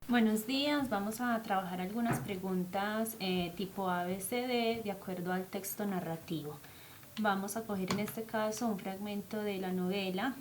Buenos días, vamos a trabajar algunas preguntas tipo ABCD de acuerdo al texto narrativo. Vamos a coger en este caso un fragmento de la novela.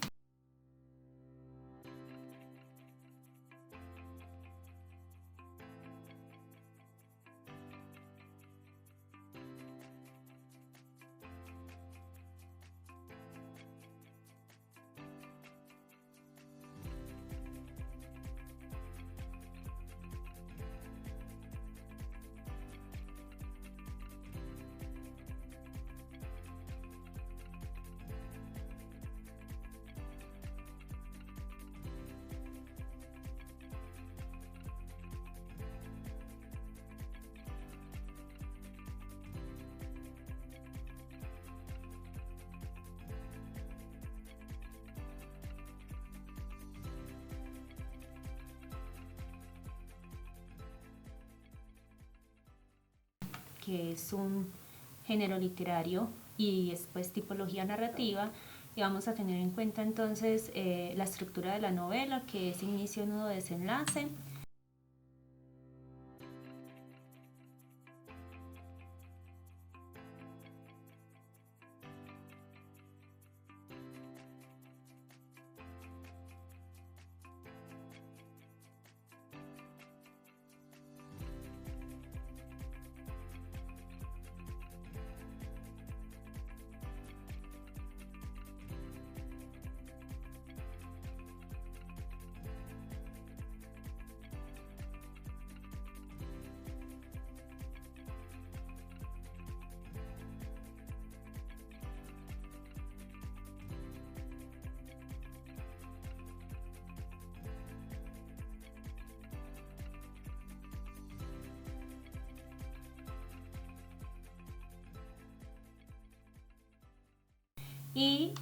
Que es un género literario y después tipología narrativa, y vamos a tener en cuenta entonces la estructura de la novela, que es inicio, nudo, desenlace. Y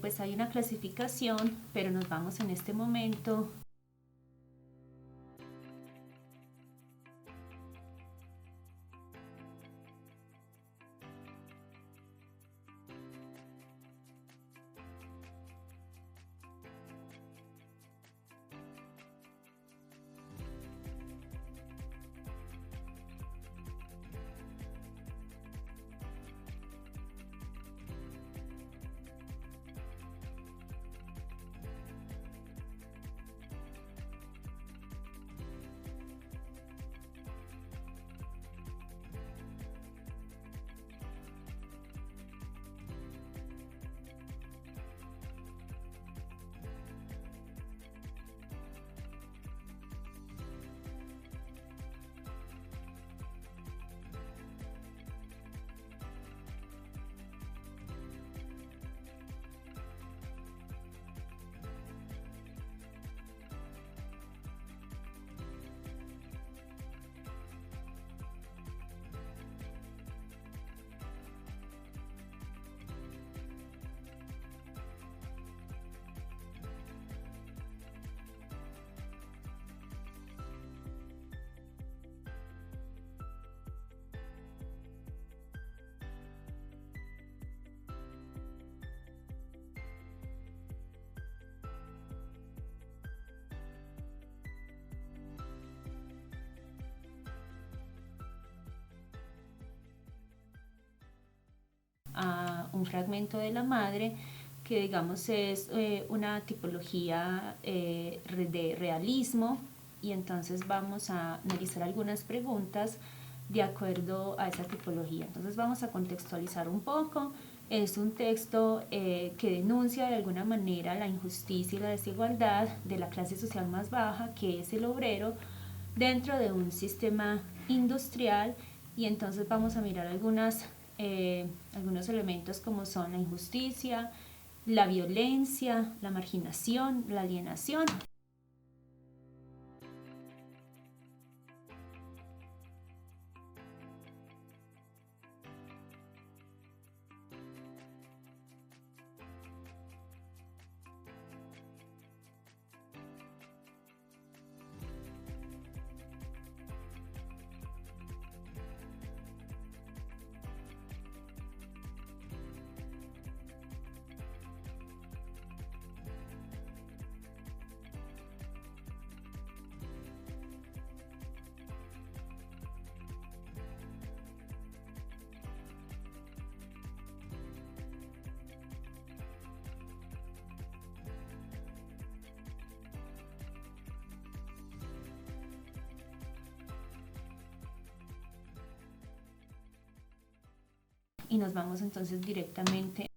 pues hay una clasificación, pero nos vamos en este momento a un fragmento de la madre, que digamos es una tipología de realismo, y entonces vamos a analizar algunas preguntas de acuerdo a esa tipología. Entonces vamos a contextualizar un poco. Es un texto que denuncia de alguna manera la injusticia y la desigualdad de la clase social más baja, que es el obrero, dentro de un sistema industrial. Y entonces vamos a mirar algunos elementos como son la injusticia, la violencia, la marginación, la alienación. y nos vamos entonces directamente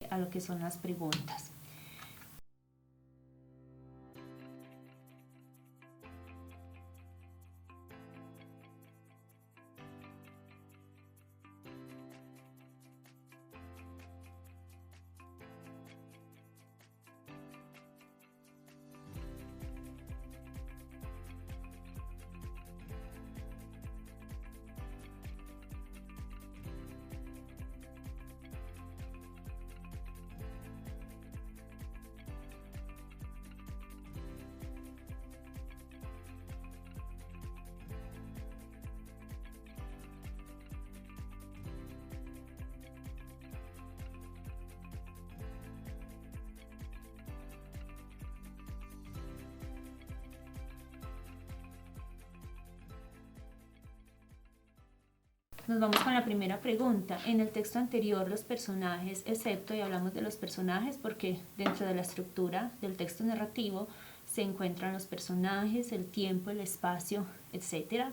a lo que son las preguntas. Nos vamos con la primera pregunta. En el texto anterior los personajes, excepto, y hablamos de los personajes porque dentro de la estructura del texto narrativo se encuentran los personajes, el tiempo, el espacio, etc.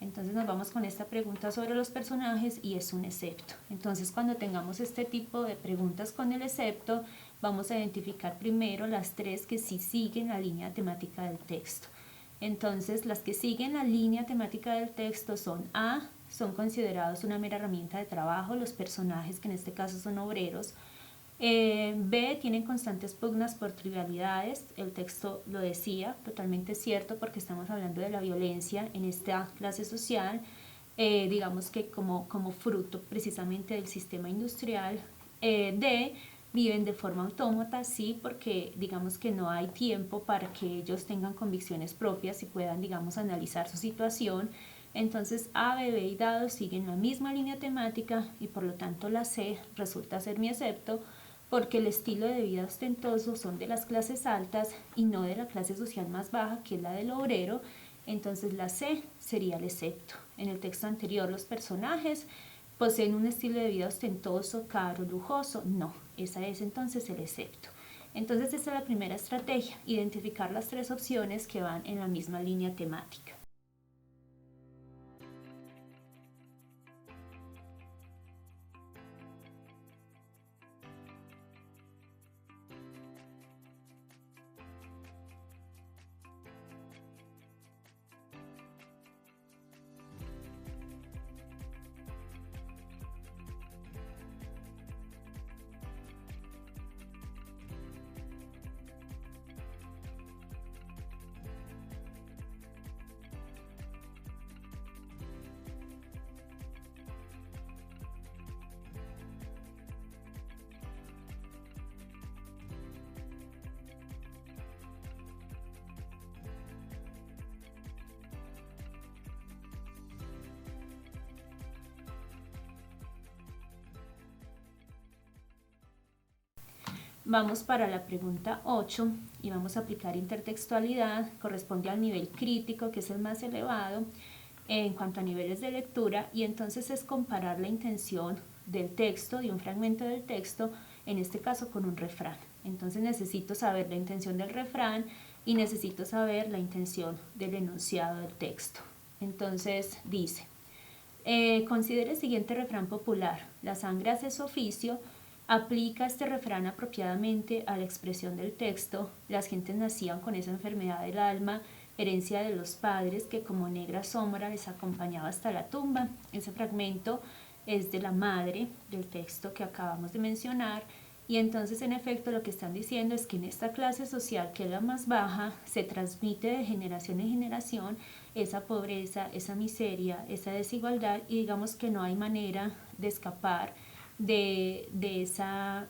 Entonces nos vamos con esta pregunta sobre los personajes y es un excepto. Entonces cuando tengamos este tipo de preguntas con el excepto, vamos a identificar primero las tres que sí siguen la línea temática del texto. Entonces las que siguen la línea temática del texto son A, son considerados una mera herramienta de trabajo, los personajes que en este caso son obreros. B, tienen constantes pugnas por trivialidades, el texto lo decía, totalmente cierto porque estamos hablando de la violencia en esta clase social, digamos que como fruto precisamente del sistema industrial. D, viven de forma autómata, sí, porque digamos que no hay tiempo para que ellos tengan convicciones propias y puedan, digamos, analizar su situación. Entonces A, B, B y dado siguen la misma línea temática y por lo tanto la C resulta ser mi excepto porque el estilo de vida ostentoso son de las clases altas y no de la clase social más baja que es la del obrero. Entonces la C sería el excepto. En el texto anterior los personajes poseen un estilo de vida ostentoso, caro, lujoso. No, esa es entonces el excepto. Entonces esta es la primera estrategia, identificar las tres opciones que van en la misma línea temática. Vamos para la pregunta 8 y vamos a aplicar intertextualidad, corresponde al nivel crítico que es el más elevado en cuanto a niveles de lectura y entonces es comparar la intención del texto, de un fragmento del texto, en este caso con un refrán. Entonces necesito saber la intención del refrán y necesito saber la intención del enunciado del texto. Entonces dice, considere el siguiente refrán popular, la sangre hace su oficio. Aplica este refrán apropiadamente a la expresión del texto. Las gentes nacían con esa enfermedad del alma, herencia de los padres que como negra sombra les acompañaba hasta la tumba. Ese fragmento es de la madre del texto que acabamos de mencionar Y entonces en efecto lo que están diciendo es que en esta clase social, que es la más baja, se transmite de generación en generación esa pobreza, esa miseria, esa desigualdad, y digamos que no hay manera de escapar de esa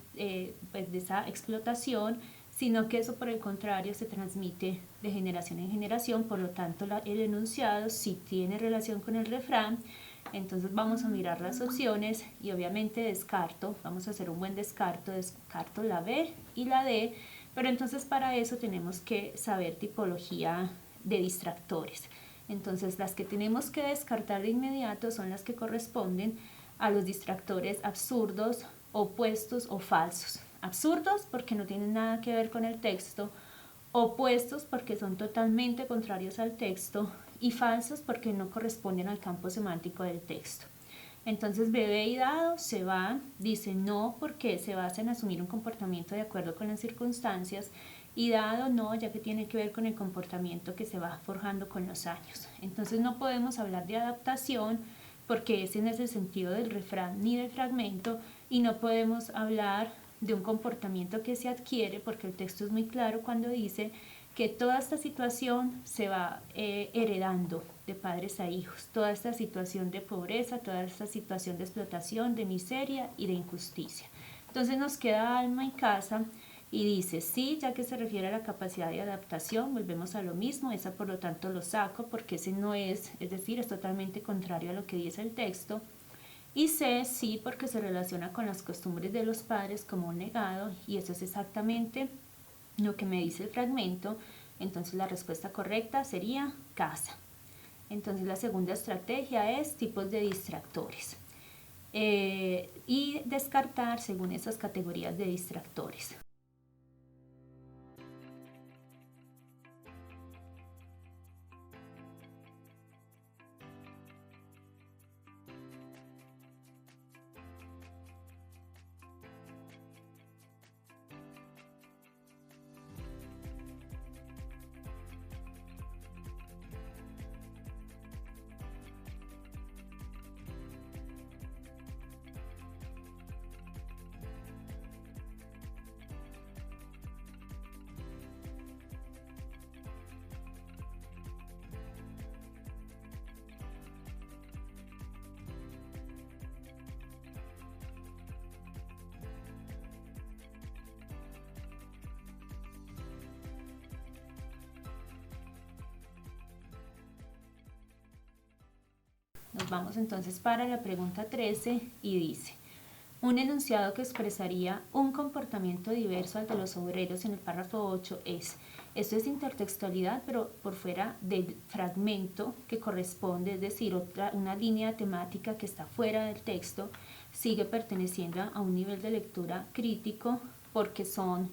explotación, sino que eso por el contrario se transmite de generación en generación. Por lo tanto el enunciado sí tiene relación con el refrán. Entonces vamos a mirar las opciones y obviamente descarto, vamos a hacer un buen descarto la B y la D, pero entonces para eso tenemos que saber tipología de distractores. Entonces las que tenemos que descartar de inmediato son las que corresponden a los distractores absurdos, opuestos o falsos. Absurdos porque no tienen nada que ver con el texto, opuestos porque son totalmente contrarios al texto y falsos porque no corresponden al campo semántico del texto. Entonces bebé y dado se van, dice no porque se basa en asumir un comportamiento de acuerdo con las circunstancias, y dado no, ya que tiene que ver con el comportamiento que se va forjando con los años. Entonces no podemos hablar de adaptación porque ese no es el sentido del refrán ni del fragmento, y no podemos hablar de un comportamiento que se adquiere porque el texto es muy claro cuando dice que toda esta situación se va heredando de padres a hijos, toda esta situación de pobreza, toda esta situación de explotación, de miseria y de injusticia. Entonces nos queda alma y casa y dice sí, ya que se refiere a la capacidad de adaptación, volvemos a lo mismo, esa por lo tanto lo saco porque ese no es decir, es totalmente contrario a lo que dice el texto. Y C, sí, porque se relaciona con las costumbres de los padres como un legado, y eso es exactamente lo que me dice el fragmento. Entonces la respuesta correcta sería casa. Entonces la segunda estrategia es tipos de distractores y descartar según esas categorías de distractores. Nos vamos entonces para la pregunta 13 y dice: un enunciado que expresaría un comportamiento diverso al de los obreros en el párrafo 8 es. Esto es intertextualidad, pero por fuera del fragmento que corresponde, es decir, una línea temática que está fuera del texto, sigue perteneciendo a un nivel de lectura crítico porque son,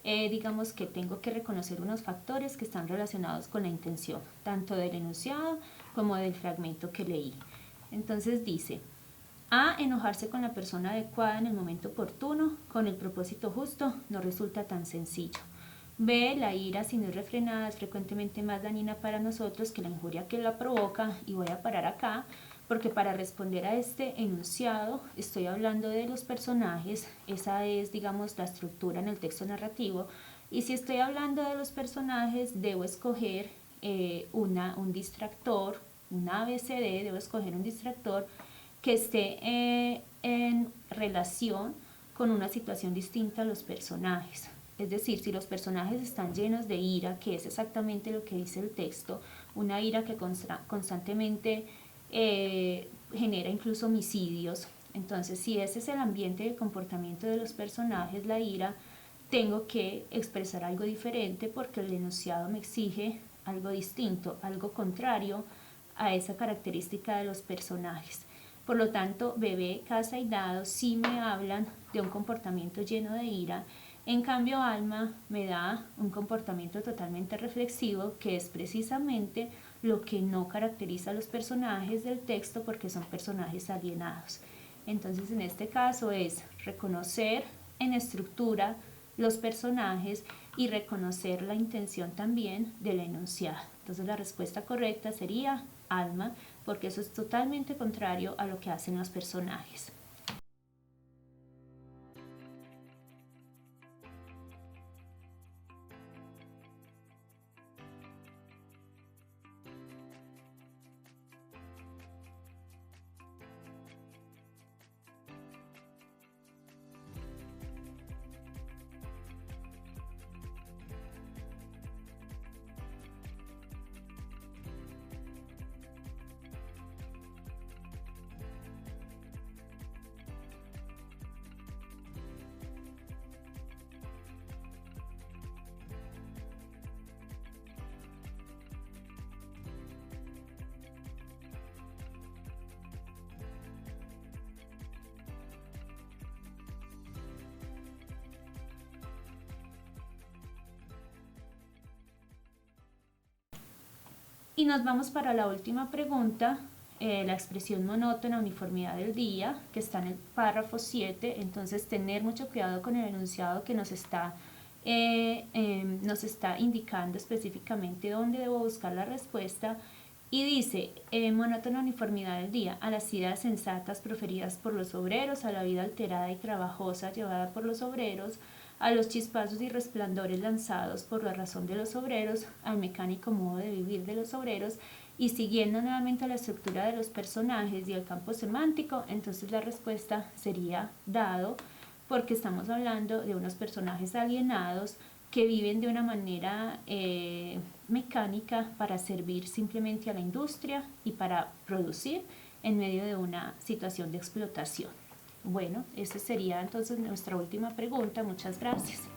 digamos que tengo que reconocer unos factores que están relacionados con la intención, tanto del enunciado como del fragmento que leí. Entonces dice: A, enojarse con la persona adecuada en el momento oportuno, con el propósito justo, no resulta tan sencillo. B, la ira, si no es refrenada, es frecuentemente más dañina para nosotros que la injuria que la provoca. Y voy a parar acá, porque para responder a este enunciado estoy hablando de los personajes. Esa es, digamos, la estructura en el texto narrativo. Y si estoy hablando de los personajes, debo escoger un distractor, un ABCD, debo escoger un distractor que esté en relación con una situación distinta a los personajes. Es decir, si los personajes están llenos de ira, que es exactamente lo que dice el texto, una ira que constantemente genera incluso homicidios, entonces si ese es el ambiente de comportamiento de los personajes, la ira, tengo que expresar algo diferente porque el enunciado me exige algo distinto, algo contrario a esa característica de los personajes. Por lo tanto, bebé, casa y dado sí me hablan de un comportamiento lleno de ira. En cambio, alma me da un comportamiento totalmente reflexivo, que es precisamente lo que no caracteriza a los personajes del texto porque son personajes alienados. Entonces, en este caso es reconocer en estructura los personajes y reconocer la intención también del enunciado. Entonces, la respuesta correcta sería alma, porque eso es totalmente contrario a lo que hacen los personajes. Y nos vamos para la última pregunta, la expresión monótona, uniformidad del día, que está en el párrafo 7. Entonces, tener mucho cuidado con el enunciado que nos está indicando específicamente dónde debo buscar la respuesta. Y dice, monótona uniformidad del día, a las ideas sensatas proferidas por los obreros, a la vida alterada y trabajosa llevada por los obreros, a los chispazos y resplandores lanzados por la razón de los obreros, al mecánico modo de vivir de los obreros, y siguiendo nuevamente la estructura de los personajes y el campo semántico, entonces la respuesta sería dado, porque estamos hablando de unos personajes alienados que viven de una manera mecánica para servir simplemente a la industria y para producir en medio de una situación de explotación. Bueno, esa sería entonces nuestra última pregunta. Muchas gracias.